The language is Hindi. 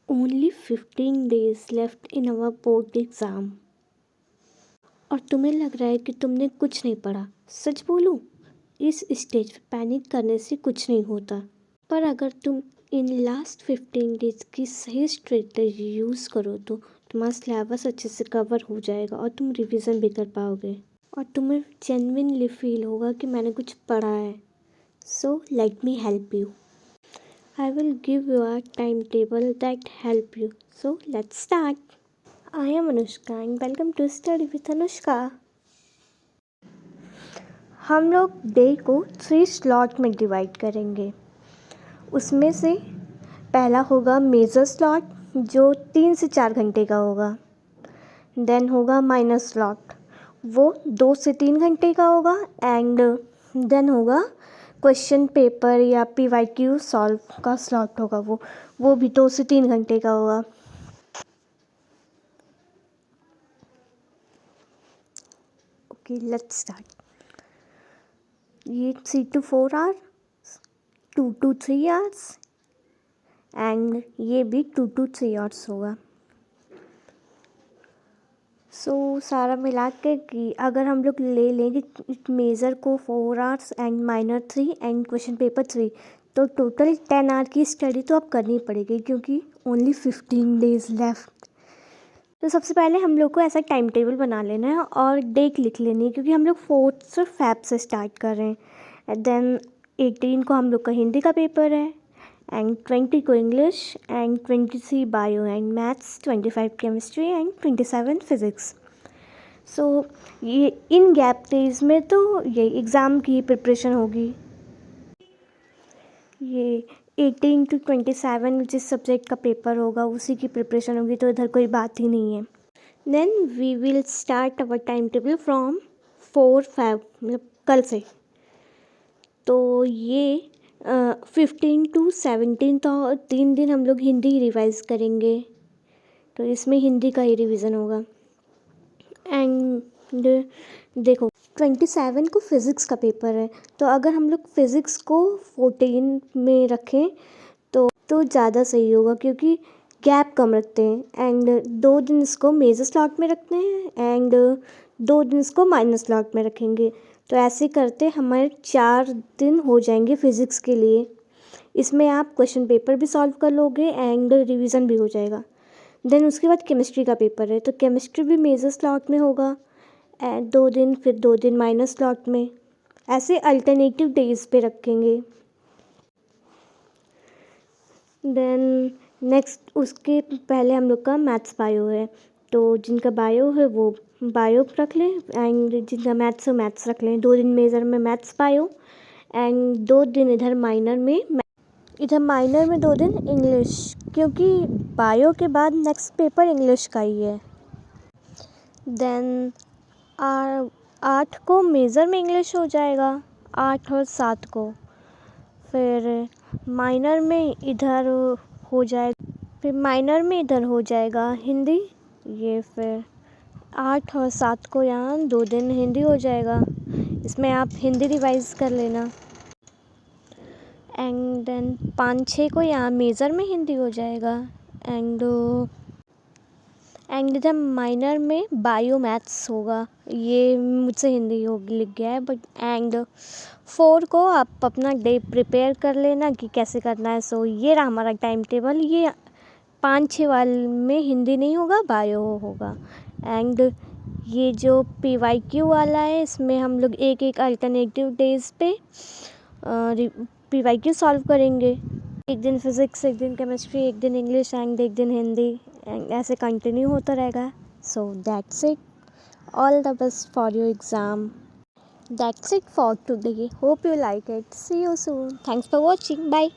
Only 15 days left in our board exam. और तुम्हें लग रहा है कि तुमने कुछ नहीं पढ़ा। सच बोलूं, इस स्टेज पे पैनिक करने से कुछ नहीं होता। पर अगर तुम इन लास्ट 15 डेज की सही स्ट्रेटजी यूज़ करो तो तुम्हारा सिलेबस अच्छे से कवर हो जाएगा और तुम रिवीजन भी कर पाओगे और तुम्हें जेन्युइनली फील होगा कि मैंने कुछ पढ़ा है। So let me help you. I will give you a timetable that help you. So let's start. I am Anushka and welcome to Study with Anushka. हम लोग डे को 3 स्लॉट में डिवाइड करेंगे। उसमें से पहला होगा मेजर स्लॉट जो 3 से 4 घंटे का होगा। देन होगा माइनर स्लॉट, वो 2 से 3 घंटे का होगा। एंड देन होगा क्वेश्चन पेपर या PYQ सॉल्व का स्लॉट होगा, वो भी 2 से 3 घंटे का होगा। Okay, let's start. ये 3 to 4 hours, 2 to 3 hours and ये भी 2 to 3 आवर्स होगा। सारा मिला के कि अगर हम लोग ले लेंगे मेजर को 4 hours and minor 3 and question paper 3, तो टोटल 10 आवर की स्टडी तो अब करनी पड़ेगी क्योंकि ओनली 15 डेज लेफ्ट। तो सबसे पहले हम लोग को ऐसा टाइम टेबल बना लेना है और डेट लिख लेनी है क्योंकि हम लोग 4 फेब से स्टार्ट कर रहे हैं। देन 18 को हम लोग का हिंदी का पेपर है एंड 20 को English and 23 bio and maths, 25 chemistry and 27 physics. ये इन गैप डेज में तो ये एग्ज़ाम की प्रिपरेशन होगी। ये 18 to 27 जिस सब्जेक्ट का पेपर होगा उसी की प्रिपरेशन होगी, तो इधर कोई बात ही नहीं है। Then we will start our time table from 4 Feb, मतलब कल से। तो ये 15 to 17 तो 3 दिन हम लोग हिंदी रिवाइज करेंगे, तो इसमें हिंदी का ही रिवीजन होगा। एंड देखो 27 को फ़िज़िक्स का पेपर है, तो अगर हम लोग फ़िज़िक्स को 14 में रखें तो ज़्यादा सही होगा क्योंकि गैप कम रखते हैं। एंड 2 दिन इसको मेजर स्लॉट में रखते हैं एंड 2 दिन इसको माइनर स्लॉट में रखेंगे। तो ऐसे करते हमारे 4 दिन हो जाएंगे फ़िज़िक्स के लिए। इसमें आप क्वेश्चन पेपर भी सॉल्व कर लोगे एंड रिवीजन भी हो जाएगा। देन उसके बाद केमिस्ट्री का पेपर है, तो केमिस्ट्री भी मेजर स्लॉट में होगा 2 दिन, फिर 2 दिन माइनर स्लॉट में। ऐसे अल्टरनेटिव डेज पे रखेंगे। देन नेक्स्ट उसके पहले हम लोग का मैथ्स बायो है, तो जिनका बायो है वो बायो रख लें एंड जिनका मैथ्स है मैथ्स रख लें। 2 दिन मेजर में मैथ्स बायो एंड 2 दिन इधर माइनर में 2 दिन इंग्लिश, क्योंकि बायो के बाद नेक्स्ट पेपर इंग्लिश का ही है। देन 8 को मेजर में इंग्लिश हो जाएगा, 8 और 7 को। फिर माइनर में इधर हो जाएगा हिंदी। ये फिर 8 और 7 को यहाँ 2 दिन हिंदी हो जाएगा, इसमें आप हिंदी रिवाइज कर लेना। एंड देन 5-6 को यहाँ मेजर में हिंदी हो जाएगा एंड इधर माइनर में बायो मैथ्स होगा। ये मुझसे हिंदी लिख गया है बट। एंड 4 को आप अपना डे प्रिपेयर कर लेना कि कैसे करना है। ये रहा हमारा टाइम टेबल। ये 5-6 वाले में हिंदी नहीं होगा, बायो होगा। एंड ये जो PYQ वाला है इसमें हम लोग एक अल्टरनेटिव डेज पे PYQ सॉल्व करेंगे। एक दिन फिज़िक्स, एक दिन केमिस्ट्री, एक दिन इंग्लिश एंड एक दिन हिंदी, एंड ऐसे कंटिन्यू होता रहेगा। So that's it. All the best for your exam. That's it for today. Hope you like it. See you soon. Thanks for watching. Bye.